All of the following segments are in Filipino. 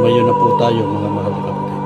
Tumayo na po tayo, mga mahal na kapatid.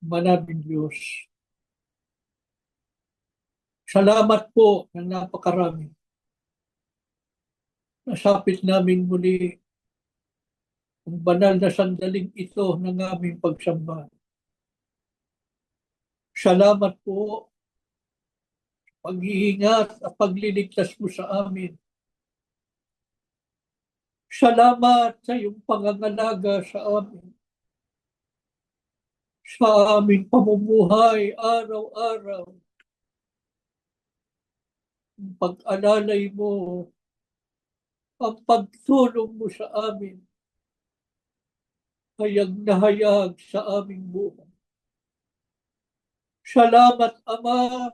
Manabing Diyos. Salamat po ng napakarami. Nasapit namin muli ang banal na sandaling ito ng aming pagsamba. Salamat po pag-iingat at pagliligtas mo sa amin. Salamat sa iyong pangangalaga sa amin. Sa aming pamumuhay araw-araw. Ang pag-alalay mo, ang pagtulong mo sa amin, hayag na hayag sa aming buhay. Salamat, Ama,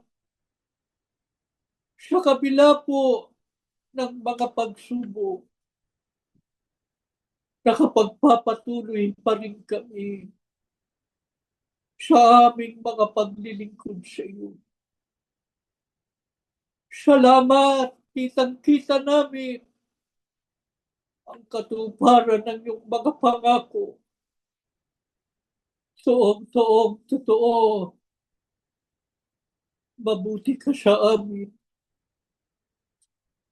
sa kabila po ng mga pagsubok, nakapagpapatuloy pa rin kami sa aming mga paglilingkod sa iyo. Salamat, kitang-kita namin ang katuparan ng iyong mga pangako. Toong-toong totoo, mabuti ka sa amin.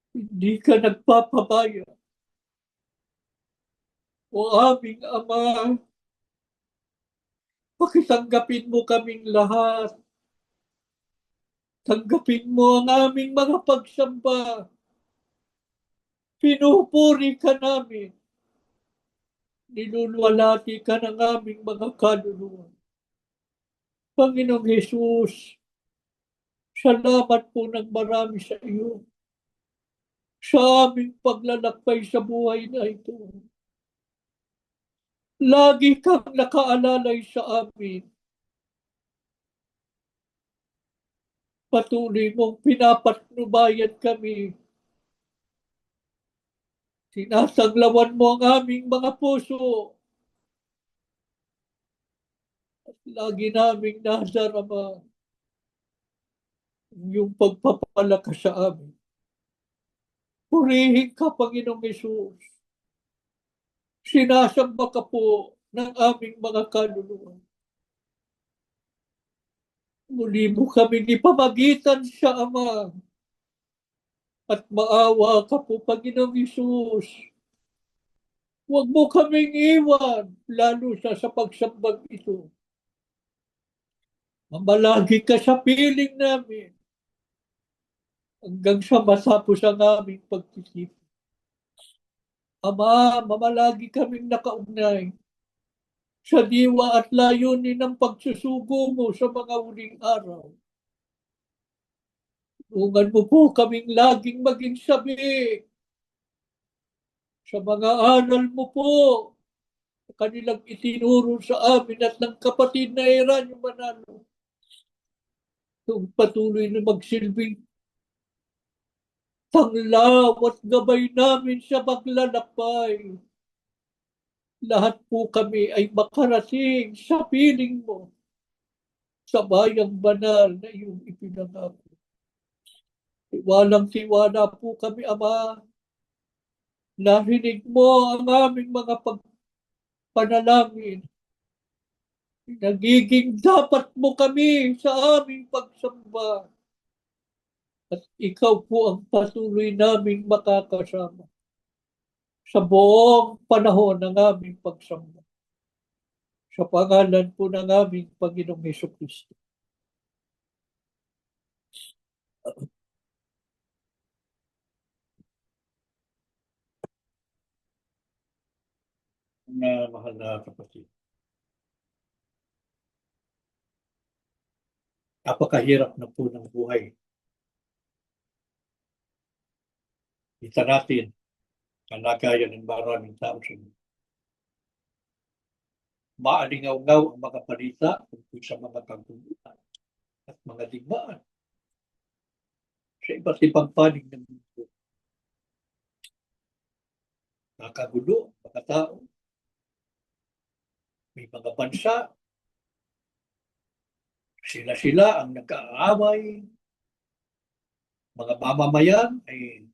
Hindi ka nagpapabaya. O aming Ama, pakitanggapin mo kaming lahat. Tanggapin mo ang aming mga pagsamba. Pinupuri ka namin. Nilulwalati ka ng aming mga kaluluwa. Panginoong Jesus, salamat po ng marami sa iyo sa aming paglalakbay sa buhay na ito. Lagi kang nakaalalay sa amin. Patuloy mong pinapatnubayan kami. Sinasaglawan mo ang aming mga puso. At lagi naming nasarama yung pagpapalakas sa amin. Purihin ka, Panginoong Yesus. Sinasamba ka po ng aming mga kaluluwa. Muli mo kami ipamagitan sa Ama. At maawa ka po, Panginoong Yesus. Huwag mo kaming iwan, lalo sa pagsambag ito. Mamalagi ka sa piling namin hanggang sa matapos ang aming pagtitipon. Ama, mamalagi kaming nakaugnay sa diwa at layunin ng pagsusugo mo sa mga huling araw. Tulungan mo po kaming laging maging sabi sa mga aral mo po na kanilang itinuro sa amin at ng kapatid na Eranio Manalo. Itong patuloy na magsilbing tanglaw at gabay namin sa maglalakbay. Lahat po kami ay makarating sa piling mo sa bayang banal na iyong ipinangako. Tiwalang-tiwala po kami, Ama. Narinig mo ang aming mga panalangin. Nagiging dapat mo kami sa aming pagsamba. At ikaw po ang patuloy naming makakasama sa buong panahon ng aming pagsamba. Sa pangalan po ng aming Panginoong Hesus Kristo. Na mahal na kapatid. Napakahirap na po ng buhay. Kita natin, kalagayan ng maraming tao sa mundo. Maalingaw-ngaw ang mga balita tungkol sa mga kaguluhan at mga digmaan sa iba't ibang panig ng mundo. Nakagulo, mga tao, may mga bansa, sila-sila ang nag-aaway, mga mamamayan ay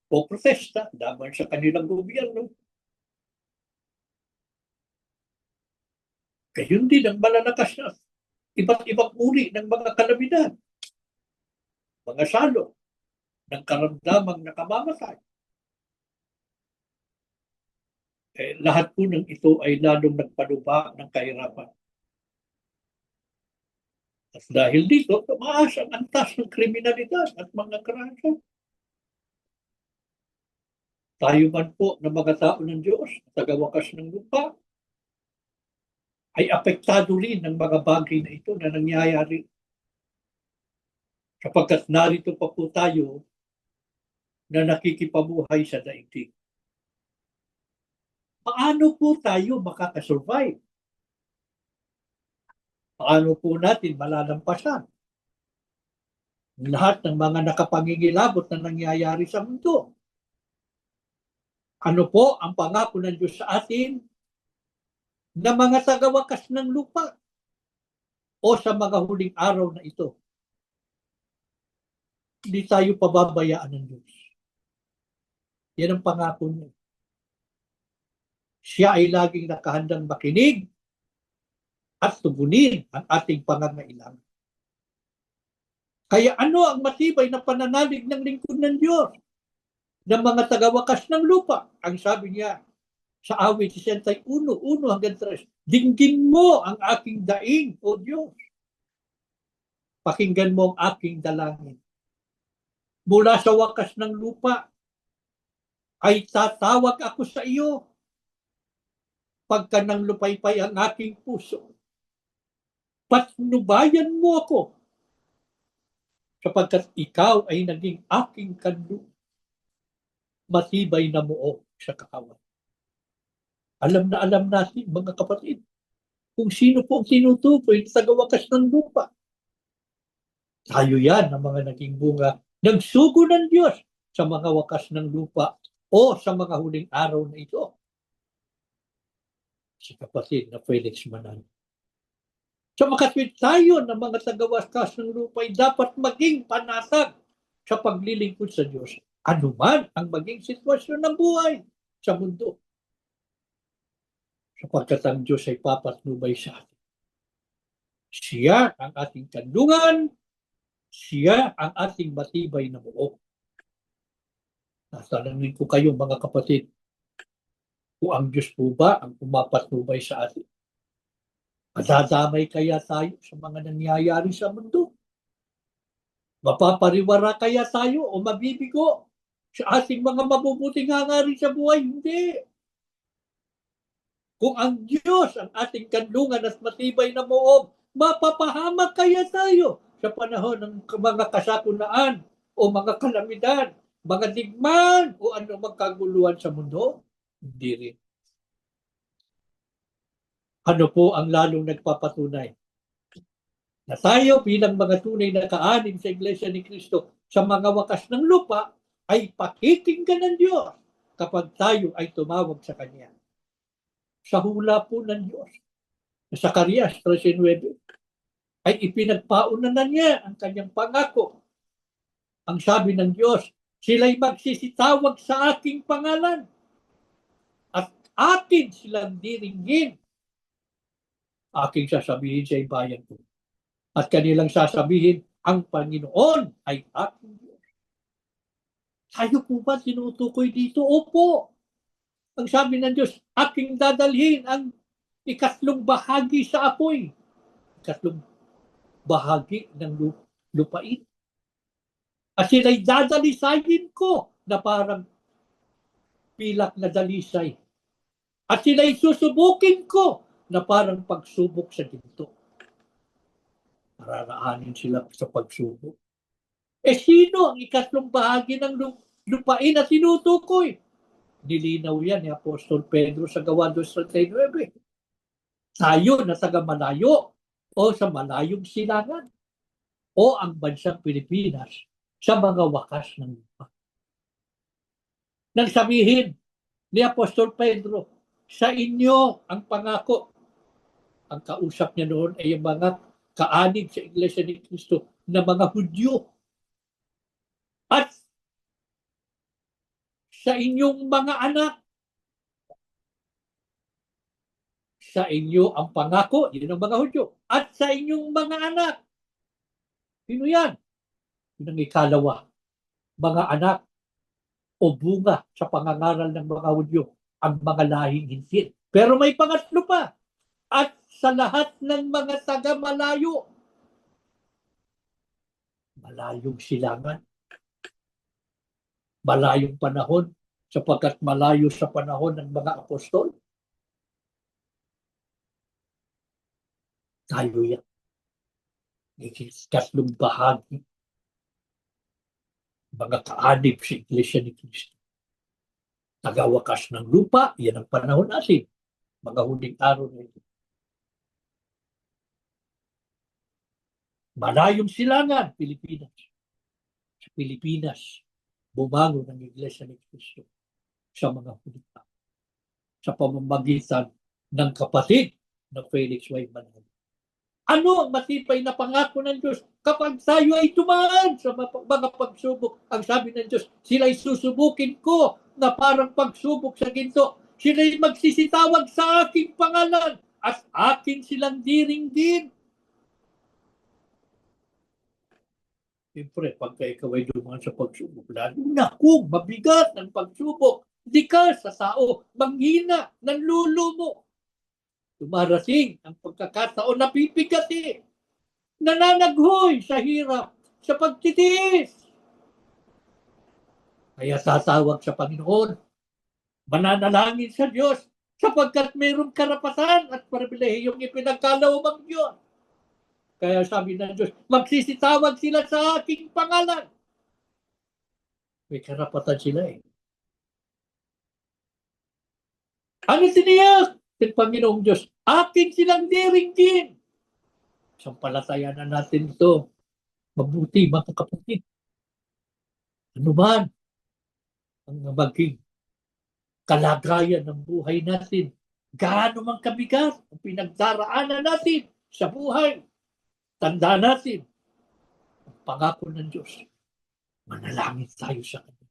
po-protesta laban sa kanilang gobyerno. Gayon din ang malalakas na iba't ibang uri ng mga kalamidad, mga salo ng karamdamang nakamamatay. Lahat po ng ito ay lalong nagpaluba ng kahirapan. At dahil dito, tumaas ang antas ng kriminalidad at mga korupsyon. Tayo man po na mga tao ng Diyos, tagawakas ng lupa, ay apektado rin ng mga bagay na ito na nangyayari. Sapagkat narito pa po tayo na nakikipabuhay sa daigdig. Paano po tayo makakasurvive? Paano po natin malalampasan lahat ng mga nakapangingilabot na nangyayari sa mundo? Ano po ang pangako ng Diyos sa atin na mga tagawakas ng lupa o sa mga huling araw na ito? Hindi tayo pababayaan ng Diyos. Yan ang pangako niya. Siya ay laging nakahandang makinig at tugunin ang ating pangangailangan. Kaya ano ang matibay na pananalig ng lingkod ng Diyos? Ng mga tagawakas ng lupa. Ang sabi niya sa awit 61, 1-3, dinggin mo ang aking daing, O Diyos. Pakinggan mo ang aking dalangin. Mula sa wakas ng lupa ay tatawag ako sa iyo. Pagka nang lupaypay ang aking puso, patnubayan mo ako sapagkat ikaw ay naging aking kanlungan. Matibay na muo sa kaaway. Alam na alam natin, mga kapatid, kung sino po ang tinutukoy sa tagawakas ng lupa. Tayo yan ang mga naging bunga ng sugo ng Diyos sa mga wakas ng lupa o sa mga huling araw na ito. Si kapatid na Felix Manan. Sa makatwid tayo ng mga tagawakas ng lupa ay dapat maging panatag sa paglilingkod sa Diyos. Ano man ang maging sitwasyon ng buhay sa mundo. Sapagkat ang Diyos ay papatnubay sa atin. Siya ang ating kanlungan, siya ang ating matibay na buo. Natanungin ko kayo mga kapatid, kung ang Diyos po ba ang pumapatnubay sa atin? Madadamay kaya tayo sa mga nangyayari sa mundo? Mapapariwara kaya tayo o mabibigo sa ating mga mabubuting hangarin sa buhay? Hindi. Kung ang Diyos ang ating kanlungan at matibay na moob, mapapahamak kaya tayo sa panahon ng mga kasakunaan o mga kalamidad, mga digmaan o ano magkaguluhan sa mundo? Hindi rin. Ano po ang lalong nagpapatunay na tayo bilang mga tunay na kaanin sa Iglesia ni Cristo sa mga wakas ng lupa ay pakikinggan ng Diyos kapag tayo ay tumawag sa Kanya. Sa hula po ng Diyos, sa Zacarias 13:9, ay ipinagpaunan na niya ang kanyang pangako. Ang sabi ng Diyos, sila'y magsisitawag sa aking pangalan at akin silang diringgin. Aking sasabihin sa bayan ko. At kanilang sasabihin, ang Panginoon ay aking Diyos. Tayo po ba tinutukoy dito? Opo. Ang sabi ng Diyos, aking dadalhin ang ikatlong bahagi sa apoy. Ikatlong bahagi ng lupain. At sila'y dadalisayin ko na parang pilak na dalisay. At sila'y susubukin ko na parang pagsubok sa ginto. Mararaanin sila sa pagsubok. Sino ang ikatlong bahagi ng lupain na tinutukoy? Nilinaw yan ni Apostol Pedro sa Gawa 2:39. Tayo na taga malayo o sa malayong silangan o ang bansang Pilipinas sa mga wakas ng lupa. Nang sabihin ni Apostol Pedro, sa inyo ang pangako. Ang kausap niya noon ay yung mga kaanib sa Iglesia ni Cristo na mga Hudyo. At sa inyong mga anak, sa inyo ang pangako, yun ang mga Hudyo. At sa inyong mga anak, sino yan? Yun ang ikalawa, mga anak o bunga sa pangangaral ng mga Hudyo, ang mga lahing hinsil. Pero may pangatlo pa, at sa lahat ng mga taga-malayo, malayong silangan, malayong panahon, sapagkat malayo sa panahon ng mga apostol. Tayo yan. Ikatlong bahagi. Mga kaanib sa Iglesia ni Cristo. Tagawakas ng lupa, yan ang panahon natin. Mga huling araw na ito. Malayong silangan, Pilipinas. Sa Pilipinas, bumangon ang Iglesia ni Cristo sa mga huling araw. Sa pamamagitan ng kapatid na Felix Y. Manalo. Ano ang matibay na pangako ng Diyos kapag tayo ay tumaan sa mga pagsubok? Ang sabi ng Diyos, sila'y susubukin ko na parang pagsubok sa ginto. Sila'y magsisitawag sa aking pangalan at akin silang diringgin. Siyempre, pagka ikaw ay dumaan sa pagsubok, lalo na kung mabigat ng pagsubok, di ka sa tao, manghina, nanlulo mo. Dumarating ang pagkakataon na pipigati, nananaghoy sa hirap, sa pagtitiis. Kaya tatawag sa Panginoon, mananalangin sa Diyos, sapagkat mayroong karapatan at pribilehiyong ipinagkaloob ang Diyos. Kaya sabi ng Diyos, magsisitawag sila sa aking pangalan. May karapatan sila eh. Ano siniyak? Ng Panginoong Diyos, akin silang diringgin. Sampalatayanan natin ito. Mabuti, mga kapatid. Ano man ang maging kalagayan ng buhay natin, gaano man kabigat ang pinagdaraanan natin sa buhay, tanda natin ang pangako ng Diyos. Manalangin tayo sa Kanya,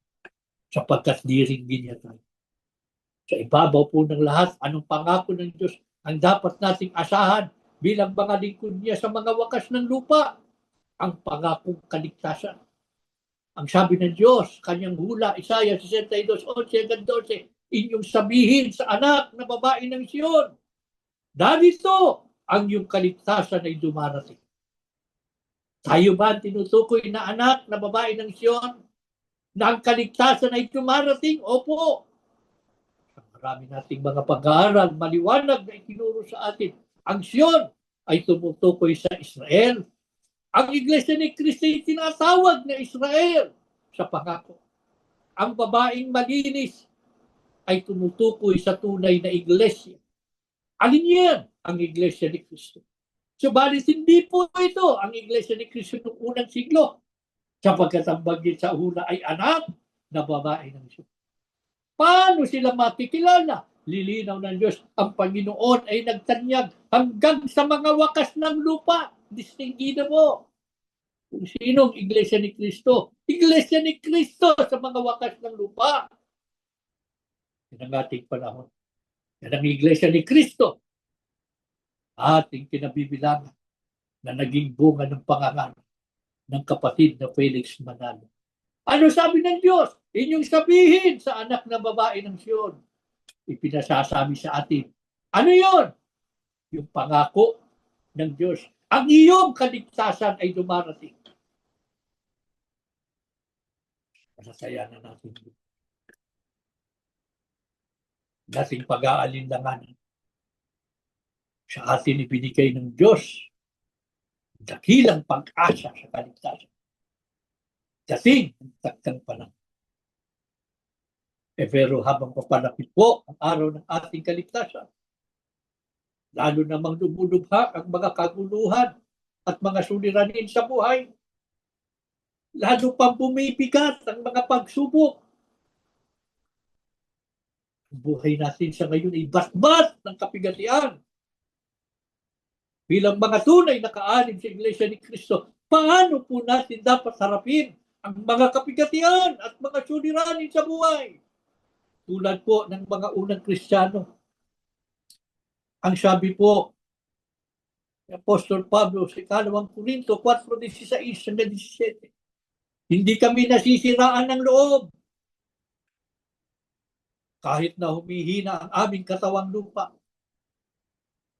sapagkat diringgin niya tayo. Sa ibabaw po ng lahat, anong pangako ng Diyos ang dapat nating asahan bilang mga lingkod niya sa mga wakas ng lupa? Ang pangakong kaligtasan. Ang sabi ng Diyos, kanyang hula, Isaiah 62:11-12, inyong sabihin sa anak na babae ng Sion, darito ang iyong kaligtasan ay dumarating. Tayo ba tinutukoy na anak na babae ng Sion na ang kaligtasan ay dumarating? Opo. Marami nating mga pag-aaral, maliwanag na itinuro sa atin. Ang Sion ay tumutukoy sa Israel. Ang Iglesia ni Cristo ay tinatawag na Israel sa pangako. Ang babaeng malinis ay tumutukoy sa tunay na Iglesia. Alin yan? Ang Iglesia ni Cristo. Subalit hindi po ito ang Iglesia ni Cristo noong unang siglo, sapagkat ang banggit sa una ay anak na babae ng Sion. Paano sila makikilala? Lilinaw ng Diyos, ang Panginoon ay nagtanyag hanggang sa mga wakas ng lupa. Distinguido mo kung sinong Iglesia ni Cristo. Iglesia ni Cristo sa mga wakas ng lupa. Yan ang ating panahon. Yan ang Iglesia ni Cristo. Ating kinabibilangan na naging bunga ng pangangaral ng kapatid na Felix Manalo. Ano sabi ng Diyos? Inyong sabihin sa anak na babae ng Sion. Ipinasasabi sa atin. Ano yon? Yung pangako ng Diyos ang iyong kaligtasan ay dumarating. Masasaya na natin. Dating pag-aalinlangan sa atin ibinigay ng Diyos dakilang pag-asa sa kaligtasan. Dating ang takdang panahon. Pero habang papalapit po ang araw ng ating kaligtasan, lalo namang lumulubha ang mga kaguluhan at mga suliranin sa buhay, lalo pang bumibigat ang mga pagsubok. Ang buhay natin sa ngayon ay basbas ng kapigatian. Bilang mga tunay na kaalim sa Iglesia ni Cristo, paano po natin dapat harapin ang mga kapigatian at mga suliranin sa buhay? Tulad po ng mga unang Kristiyano. Ang sabi po ni Apostol Pablo sa 2 Korinto 4:16-17, hindi kami nasisiraan ng loob kahit na humihina ang aming katawang lupa.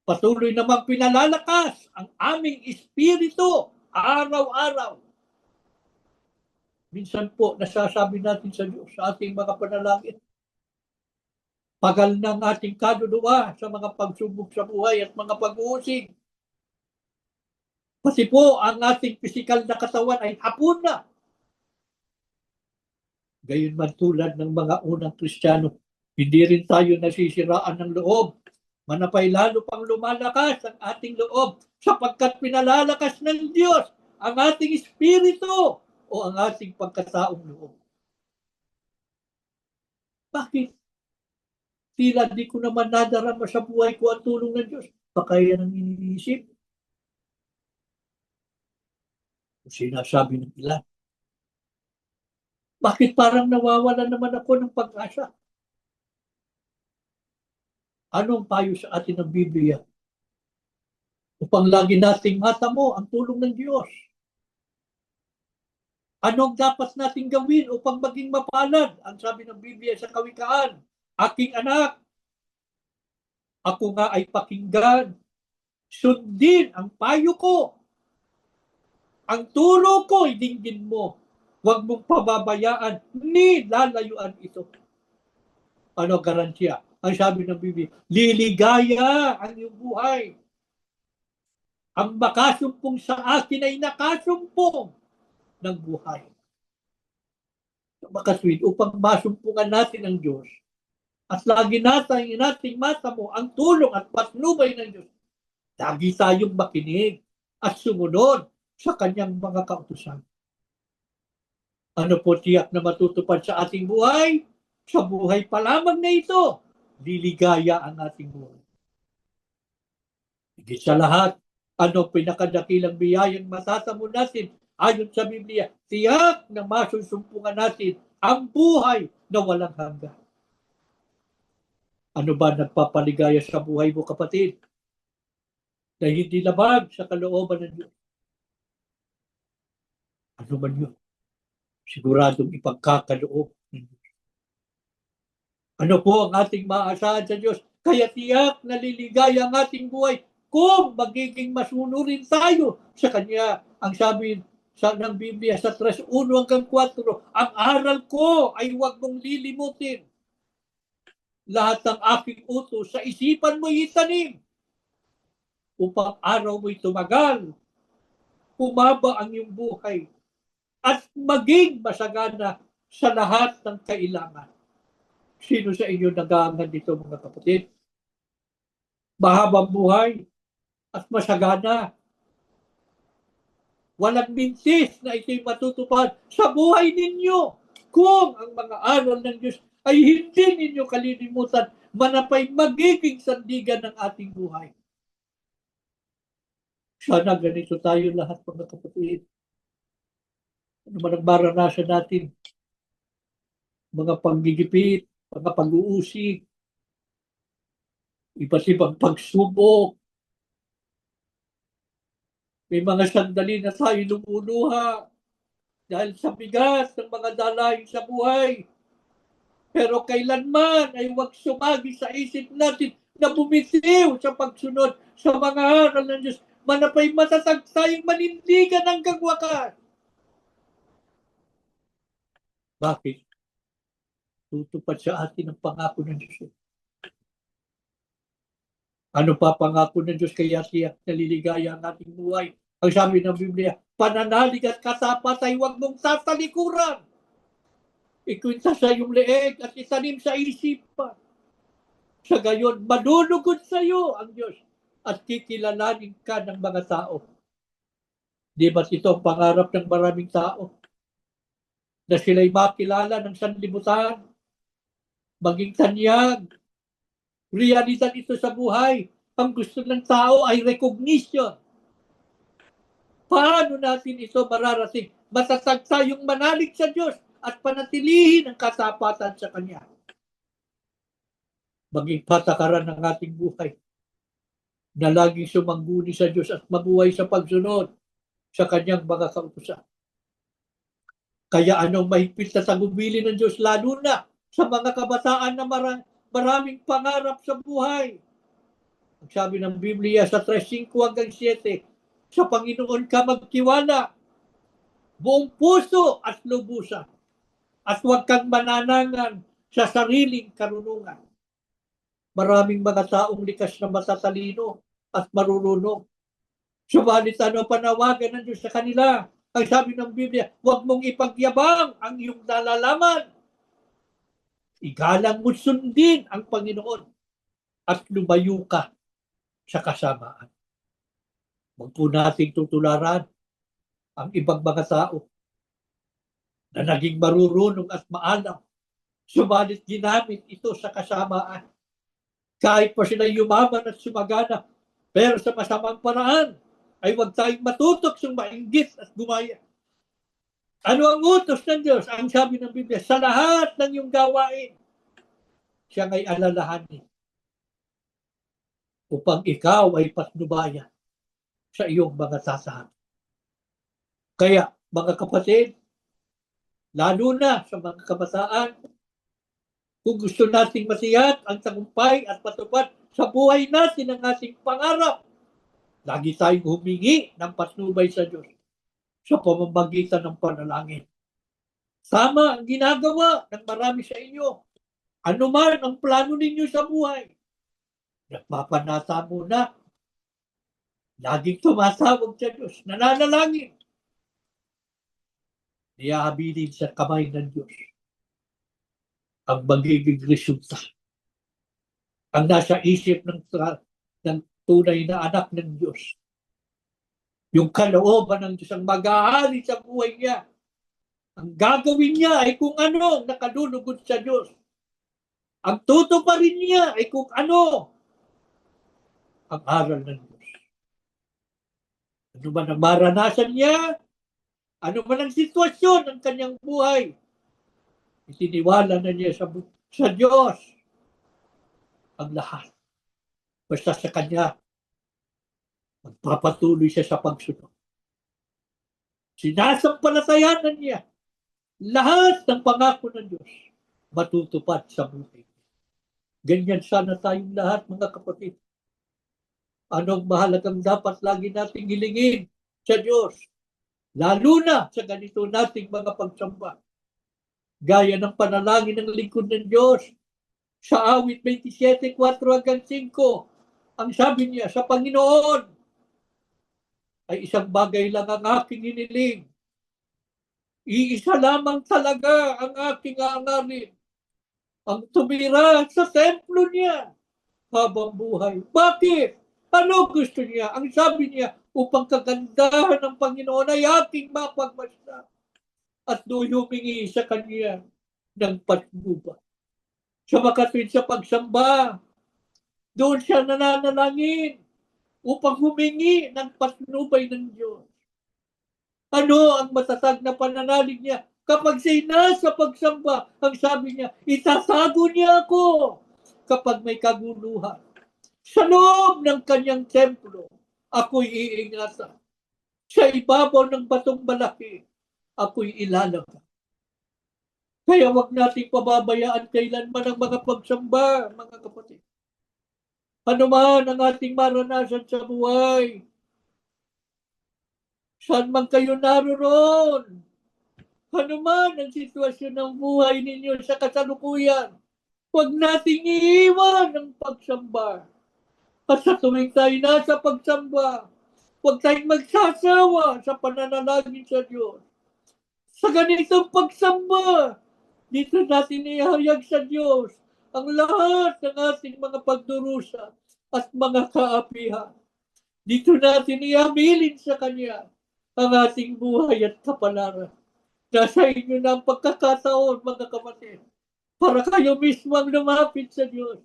Patuloy namang pinalalakas ang aming espiritu araw-araw. Minsan po nasasabi natin sa Diyos sa ating mga panalangin, pagal ng ating kaluluwa sa mga pagsubok sa buhay at mga pag-uusig. Kasi po ang ating pisikal na katawan ay hapon na. Gayon man tulad ng mga unang Kristiyano, hindi rin tayo nasisiraan ng loob. Manapay lalo pang lumalakas ang ating loob sapagkat pinalalakas ng Diyos ang ating espiritu o ang ating pagkataong loob. Bakit? Tila di ko naman nadarama sa buhay ko ang tulong ng Diyos. Baka yan ang iniisip. Sinasabi ng ilan. Bakit parang nawawala naman ako ng pag-asa? Anong payo sa atin ng Biblia? Upang lagi nating matamo ang tulong ng Diyos. Anong dapat nating gawin upang maging mapalad? Ang sabi ng Biblia sa Kawikaan, aking anak, ako nga ay pakinggan. Sundin ang payo ko. Ang turo ko, idinggin mo. Huwag mong pababayaan, ni lalayuan ito. Ano garantiya? Ang sabi ng Biblia, liligaya ang iyong buhay. Ang makasumpong sa akin ay nakasumpong ng buhay. Makaswid, upang masumpungan natin ang Diyos at lagi nating matamo ang tulong at patnubay ng Diyos. Lagi tayong makinig at sumunod sa kanyang mga kautusan. Ano po tiyak na matutupad sa ating buhay? Sa buhay pa lamang na ito, liligaya ang ating buhay. Higit sa lahat, ano pinakadakilang biyayang matatamo natin ayon sa Biblia? Tiyak na masusumpungan natin ang buhay na walang hanggan. Ano ba nagpapaligaya sa buhay mo, kapatid? Na hindi labag sa kalooban ng Diyos. Ano man yun? Siguradong ipagkakaloob ng Diyos. Ano po ang ating maasahan sa Diyos? Kaya tiyak na liligaya ang ating buhay kung magiging masunurin tayo sa Kanya. Ang sabi ng Biblia sa 3:1-4, ang aral ko ay huwag mong lilimutin. Lahat ng aking utos sa isipan mo itanim upang araw mo'y tumagal, humaba ang iyong buhay, at maging masagana sa lahat ng kailangan. Sino sa inyo nag-aangan dito, mga kapatid? Mahabang buhay at masagana. Walang mintis na ito'y matutupad sa buhay ninyo kung ang mga aral ng Diyos ay hindi ninyo kalilimutan, manapay magiging sandigan ng ating buhay. Sana ganito tayo lahat, mga kapatid. Ano man ang maranasan natin? Mga panggigipit, mga pag-uusig, iba't ibang pagsubok. May mga sandali na tayo lumuluha dahil sa bigat ng mga dalahin sa buhay. Pero kailanman ay huwag sumagi sa isip natin na bumitiw sa pagsunod sa mga aral ng Diyos. manapay matasagsayang manindigan hanggang wakas. Bakit? Tutupad sa atin ang pangako ng Diyos. Ano pa pangako ng Diyos kaya tiyak naliligaya ang ating buhay? Ang sabi ng Biblia, pananalig at katapat ay huwag mong tatalikuran. Ikwinta sa iyong leeg at itanim sa isipan. Sa gayon, malulugod sa iyo ang Diyos at kikilalanin ka ng mga tao. Di ba ito ang pangarap ng maraming tao? Na sila'y makilala ng sanlibutan, maging tanyag. Realidad ito sa buhay. Ang gusto ng tao ay recognition. Paano natin ito mararating? Matatag tayong manalig sa Diyos at panatilihin ang katapatan sa Kanya. Maging patakaran ng ating buhay na laging sumangguni sa Diyos at mabuhay sa pagsunod sa Kanyang mga kautusan. Kaya anong mahigpit na tagubilin ng Diyos lalo na sa mga kabataan na maraming pangarap sa buhay. Ang sabi ng Biblia sa 3:5 hanggang 7, sa Panginoon ka magtiwala, buong puso at lubusan, at huwag kang mananangan sa sariling karunungan. Maraming mga taong likas na matatalino at marurunong. Subalit ano panawagan ng Diyos sa kanila? Ang sabi ng Biblia, huwag mong ipagyabang ang iyong nalalaman. Igalang mo sundin ang Panginoon at lumayo ka sa kasamaan. Huwag po nating tutularan ang ibang mga tao na naging marurunong at maalam. Subalit ginamit ito sa kasamaan. Kahit pa sila yumaman at sumagana, pero sa masamang paraan, ay huwag tayong matutok sa mainggit at gumaya. Ano ang utos ng Diyos? Ang sabi ng Biblia, sa lahat ng iyong gawain, siya ay alalahanin upang ikaw ay patnubayan sa iyong mga sasahan. Kaya, mga kapatid, lalo na sa mga kabataan, kung gusto nating masiyak ang tagumpay at matupad sa buhay natin ang ating pangarap, lagi tayong humingi ng patnubay sa Diyos sa pamamagitan ng panalangin. Tama ang ginagawa ng marami sa inyo. Ano man ang plano ninyo sa buhay, nagpapanata muna. Laging tumatawag sa Diyos, nananalangin. Niyahabilin sa kamay ng Diyos ang magiging resulta. Ang nasa isip ng tunay na anak ng Diyos. Yung kalooban ng Diyos ang mag-aari sa buhay niya. Ang gagawin niya ay kung ano nakalulugod sa Diyos. Ang tutuparin niya ay kung ano ang aral ng Diyos. Ano man ang maranasan niya, ano man ang sitwasyon ng kanyang buhay, itiniwala na niya sa Diyos ang lahat. Basta sa Kanya, magpapatuloy siya sa pagsunod. Sinasampalatayanan niya lahat ng pangako ng Diyos matutupad sa buhay. Ganyan sana tayong lahat, mga kapatid. Anong mahalagang dapat lagi nating hilingin sa Diyos? Lalo na sa ganito nating mga pagsamba. Gaya ng panalangin ng lingkod ng Diyos sa awit 27:4 hanggang 5. Ang sabi niya, sa Panginoon ay isang bagay lang ang aking hiniling. Iisa lamang talaga ang aking aangarin. Ang tumira sa templo niya habang buhay. Bakit? Ano gusto niya? Ang sabi niya, upang kagandahan ng Panginoon ay aking mapagmasdan at doon humingi sa Kanya ng patnubay. Sa makatwid sa pagsamba, doon siya nananalangin upang humingi ng patnubay ng Diyos. Ano ang matatag na pananalig niya? Kapag siya'y nasa pagsamba, ang sabi niya, itatago niya ako kapag may kaguluhan. Sa loob ng kanyang templo, ako'y iingatan. Sa ibabaw ng batong malaki, ako'y ilalagay. Kaya wag nating pababayaan kailanman ang mga pagsamba, mga kapatid. Ano man ang ating maranasan sa buhay, Saan man kayo naroon, ano man ang sitwasyon ng buhay ninyo sa kasalukuyan, huwag nating iiwan ang pagsamba. At sa tuwing tayo nasa pagsamba, huwag tayong magsasawa sa pananalangin sa Diyos. Sa ganitong pagsamba, dito natin ihayag sa Diyos ang lahat ng ating mga pagdurusa at mga kaapihan. Dito natin iamilin sa Kanya ang ating buhay at kapalaran. Nasa inyo na ang pagkakataon, mga kapatid, para kayo mismo ang lumapit sa Diyos.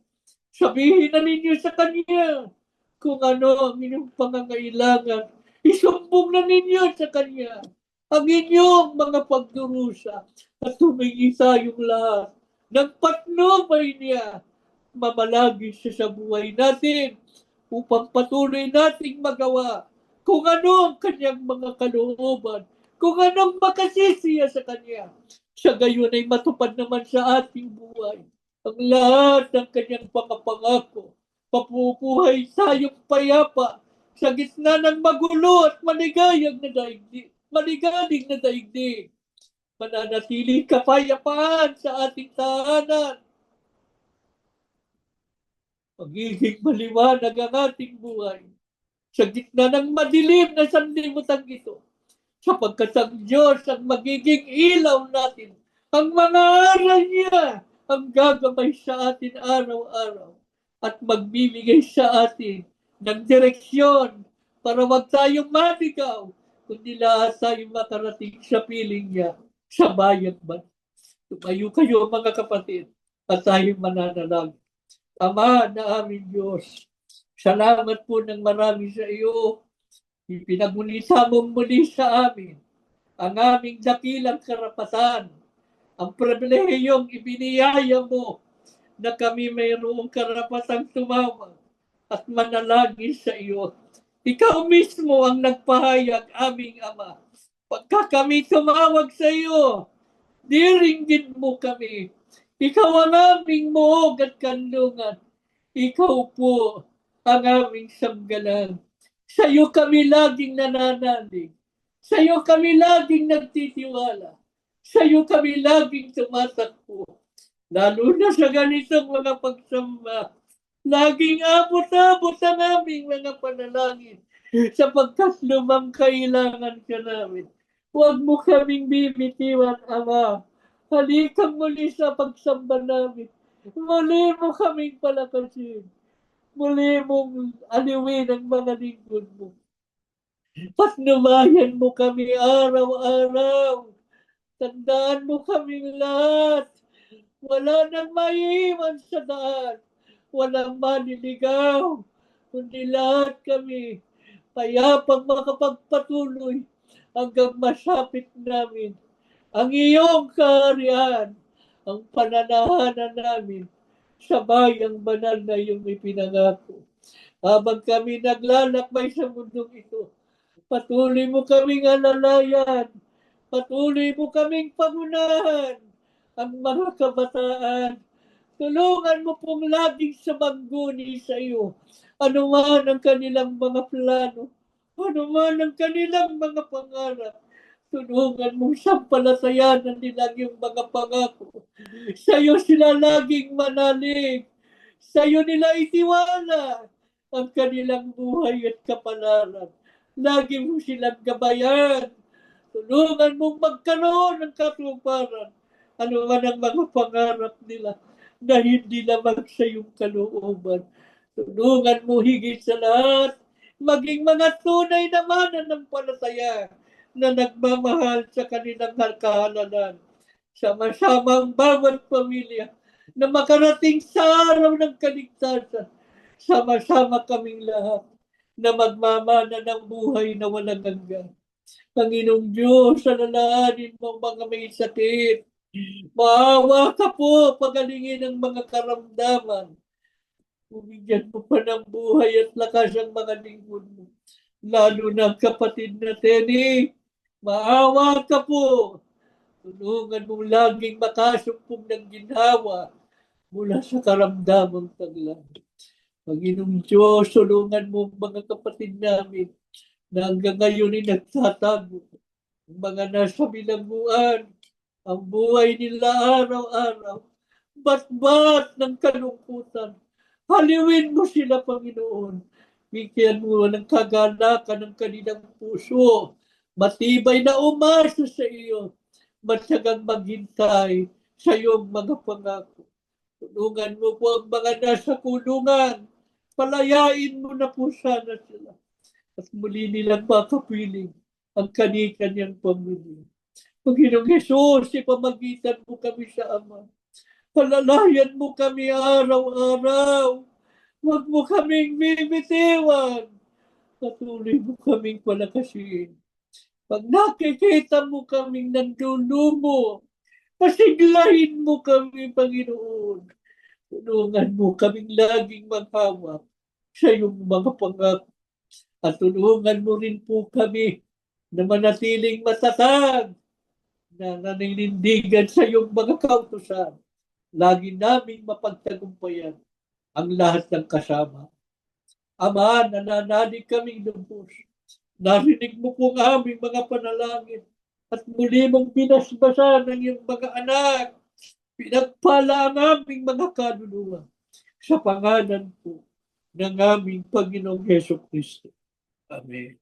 Sabihin na ninyo sa Kanya kung ano ang inyong pangangailangan. Isumbong na ninyo sa Kanya ang inyong mga pagdurusa at humingi tayong lahat ng patnubay niya. Mamalagi siya sa buhay natin upang patuloy nating magawa kung ano ang kanyang mga kalooban, kung anong makasisiya sa kanya. Sa gayon ay matupad naman sa ating buhay ang lahat ng kanyang pangako. Papupuhay tayong payapa sa gitna ng magulo at maligayang na daigdig. Maligalig na daigdig. Mananatili kapayapaan sa ating tahanan. Magiging maliwanag ang ating buhay sa gitna ng madilim na sanlibutan ito. Sapagkat ang Diyos ang magiging ilaw natin. Ang mga aral niya ang gagabay sa atin araw-araw at magbibigay sa atin ng direksyon para wag tayong maligaw, kundi lahat tayong makarating sa piling niya sa bayan man. Tumayo kayo mga kapatid at tayong mananalangin. Ama na aming Diyos, salamat po ng marami sa iyo. Ipinagunita mo muli sa amin ang aming dakilang karapatan, ang pribilehiyong ibiniyaya mo na kami mayroong karapatang tumawag at manalangin sa iyo. Ikaw mismo ang nagpahayag, aming Ama. Pagka kami tumawag sa iyo, diringgin mo kami. Ikaw ang aming muog at kanlungan. Ikaw po ang aming sanggalang. Sa iyo kami laging nananalig. Sa iyo kami laging nagtitiwala. Sa iyo kami laging tumatakbo. Lalo na sa ganitong mga pagsamba, laging abot-abot ang aming mga panalangin sapagkat lumang kailangan ka namin. Huwag mo kaming bibitiwan, Ama. Halika muli sa pagsamba namin. Muli mo kaming palakasin. Muli mong aliwin ang mga lingkod mo. Patnubayan mo kami araw-araw. Tandaan mo kaming lahat. Wala nang maiiwan sa daan. Walang maniligaw. Kundi lahat kami payapang makapagpatuloy hanggang masapit namin ang iyong kaharian, ang pananahanan namin sa bayang banal na iyong ipinangako. Habang kami naglalakbay sa mundong ito, patuloy mo kaming alalayan, patuloy mo kaming pangunahan ang mga kabataan. Tulungan mo pong laging sumangguni sa iyo. Ano man ang kanilang mga plano, ano man ang kanilang mga pangarap, tulungan mong sampalatayanan nila yung mga pangako. Sa iyo sila laging manalig. Sa iyo nila itiwala ang kanilang buhay at kapalaran. Lagi mo silang gabayan. Tulungan mong magkaroon ng katuparan. Ano man ang mga pangarap nila na hindi lamang sa iyong kalooban. Tulungan mo higit sa lahat, maging mga tunay na mananampalataya na nagmamahal sa kanilang kahalalan. Sama-sama ang bawat pamilya na makarating sa araw ng kaligtasan. Sama-sama kaming lahat na magmamana ng buhay na walang hanggan. Panginoong Diyos, alalahanin mo ang mga may sakit. Maawa ka po, pagalingin ang mga karamdaman. Bumigyan mo pa ng buhay at lakas ang mga lingkod mo. Lalo na kapatid na Tenny, maawa ka po. Tulungan mong laging makasumpong ng ginhawa mula sa karamdamang taglan. Panginoong Diyos, tulungan mo ang mga kapatid namin na hanggang ngayon ay nagtatago. Ang mga nasa bilangguan, ang buhay nila araw-araw, bat-bat ng kalungkutan. Haliwin mo sila, Panginoon. Bigyan mo ng kagalakan ng kanilang puso. Matibay na umasa sa iyo. Matyagang maghintay sa iyong mga pangako. Tulungan mo po ang mga nasa kulungan. Palayain mo na po sana sila. At muli nilang makapiling ang kani-kanyang pamilya. Panginoong Hesus, ipamagitan mo kami sa Ama. Palalayan mo kami araw-araw. Huwag mo kaming bibitiwan. Patuloy mo kaming palakasin. Pag nakikita mo kaming nandulumo, pasiglahin mo kami, Panginoon. Tulungan mo kaming laging maghawak sa iyong mga pangako. At tulungan mo rin po kami na manatiling matatag na naninindigan sa iyong mga kautusan. Lagi naming mapagtagumpayan ang lahat ng kasama. Ama, nananalig kaming lubos. Narinig mo po ang aming mga panalangin at muli mong pinasbasan ng iyong mga anak. Pinagpala ang aming mga kaluluwa sa pangalan po ng aming Panginoong Heso Kristo. Amen.